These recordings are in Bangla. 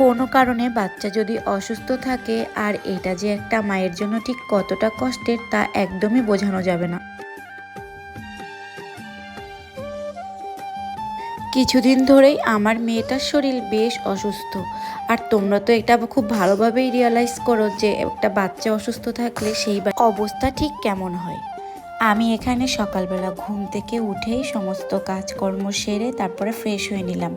কোনো কারণে বাচ্চা যদি অসুস্থ থাকে আর এটা যে একটা মায়ের জন্য ঠিক কতটা কষ্টের তা একদমই বোঝানো যাবে না। কিছুদিন ধরেই আমার মেয়েটার শরীর বেশ অসুস্থ, আর তোমরা তো এটা খুব ভালোভাবেই রিয়ালাইজ করো যে একটা বাচ্চা অসুস্থ থাকলে সেই অবস্থা ঠিক কেমন হয়। আমি এখানে সকালবেলা ঘুম থেকে উঠেই সমস্ত কাজকর্ম সেরে তারপরে ফ্রেশ হয়ে নিলাম।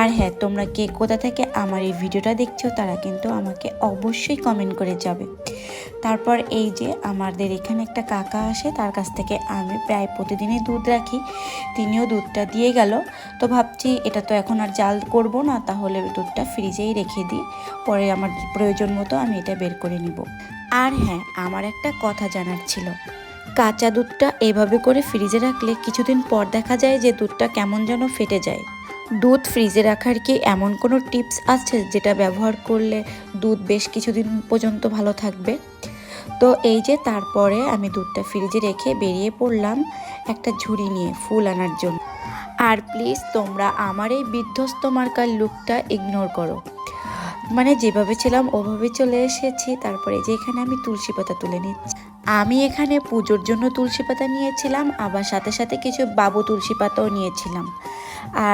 আর হ্যাঁ, তোমরা কে কোথা থেকে আমার এই ভিডিওটা দেখছো তারা কিন্তু আমাকে অবশ্যই কমেন্ট করে যাবে। তারপর এই যে আমাদের এখানে একটা কাকা আসে, তার কাছ থেকে আমি প্রায় প্রতিদিনই দুধ রাখি, তিনিও দুধটা দিয়ে গেল। তো ভাবছি এটা তো এখন আর জাল করব না, তাহলে দুধটা ফ্রিজেই রেখে দিই, পরে আমার প্রয়োজন মতো আমি এটা বের করে নিব। আর হ্যাঁ, আমার একটা কথা জানার ছিল, কাঁচা দুধটা এভাবে করে ফ্রিজে রাখলে কিছুদিন পর দেখা যায় যে দুধটা কেমন যেন ফেটে যায়। দুধ ফ্রিজে রাখার কি এমন কোনো টিপস আছে যেটা ব্যবহার করলে দুধ বেশ কিছুদিন পর্যন্ত ভালো থাকবে? তো এই যে তারপরে আমি দুধটা ফ্রিজে রেখে বেরিয়ে পড়লাম একটা ঝুড়ি নিয়ে ফুল আনার জন্য। আর প্লিজ তোমরা আমার এই বিধ্বস্ত মার্কার লুকটা ইগনোর করো, মানে যেভাবে ছিলাম ওভাবে চলে এসেছি। তারপরে যে এখানে আমি তুলসী পাতা তুলে নিচ্ছি। আমি এখানে পুজোর জন্য তুলসী পাতা নিয়েছিলাম, আবার সাথে সাথে কিছু বাবু তুলসী পাতাও নিয়েছিলাম।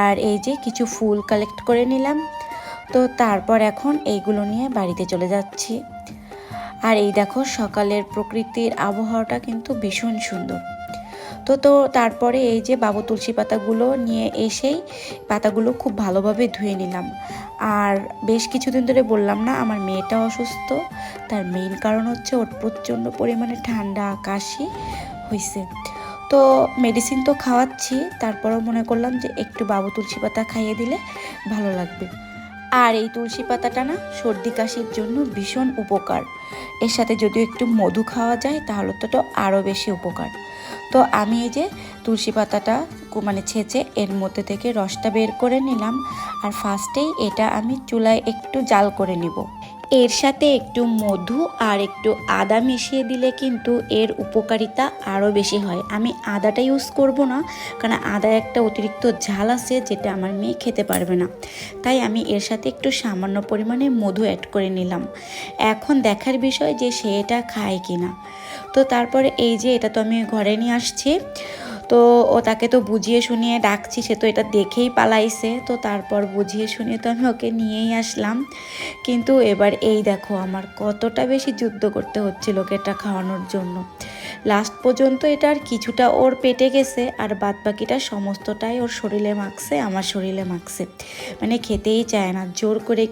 আর এই যে কিছু ফুল কালেক্ট করে নিলাম। তো তারপর এখন এইগুলো নিয়ে বাড়িতে চলে যাচ্ছি। আর এই দেখো সকালের প্রকৃতির আবহাওয়াটা কিন্তু ভীষণ সুন্দর। তো তারপরে এই যে বাবু তুলসী পাতাগুলো নিয়ে এসেই পাতাগুলো খুব ভালোভাবে ধুয়ে নিলাম। আর বেশ কিছুদিন ধরে বললাম না আমার মেয়েটা অসুস্থ, তার মেইন কারণ হচ্ছে ওর প্রচণ্ড পরিমাণে ঠান্ডা কাশি হয়েছে। তো মেডিসিন তো খাওয়াচ্ছি, তারপরেও মনে করলাম যে একটু বাবু তুলসী পাতা খাইয়ে দিলে ভালো লাগবে। আর এই তুলসী পাতাটা না সর্দি কাশির জন্য ভীষণ উপকার, এর সাথে যদিও একটু মধু খাওয়া যায় তাহলে তো আরও বেশি উপকার। তো আমি এই যে তুলসী পাতাটা মানে ছেঁচে এর মধ্যে থেকে রসটা বের করে নিলাম। আর ফার্স্টেই এটা আমি চুলায় একটু জাল করে নিব। এর সাথে একটু মধু আর একটু আদা মিশিয়ে দিলে কিন্তু এর উপকারিতা আরও বেশি হয়। আমি আদাটা ইউজ করব না, কারণ আদা একটা অতিরিক্ত ঝাল আছে যেটা আমার মেয়ে খেতে পারবে না, তাই আমি এর সাথে একটু সামান্য পরিমাণে মধু অ্যাড করে নিলাম। এখন দেখার বিষয় যে সে এটা খায় কি না। তো তারপরে এই যে এটা তো আমি ঘরে নিয়ে আসছি, তো ও তাকে তো বুঝিয়ে শুনিয়ে ডাকছি, সে তো এটা দেখেই পালাইছে। তো তারপর বুঝিয়ে শুনিয়ে তো আমি ওকে নিয়েই আসলাম। কিন্তু এবার এই দেখো আমার কতটা বেশি যুদ্ধ করতে হচ্ছিল ওকে এটা খাওয়ানোর জন্য। লাস্ট পর্যন্ত এটা আর কিছুটা ওর পেটে গেছে, আর বাদ বাকিটা সমস্তটাই ওর শরীরে মাখছে, আমার শরীরে মাখছে, মানে খেতেই চায় না, জোর করে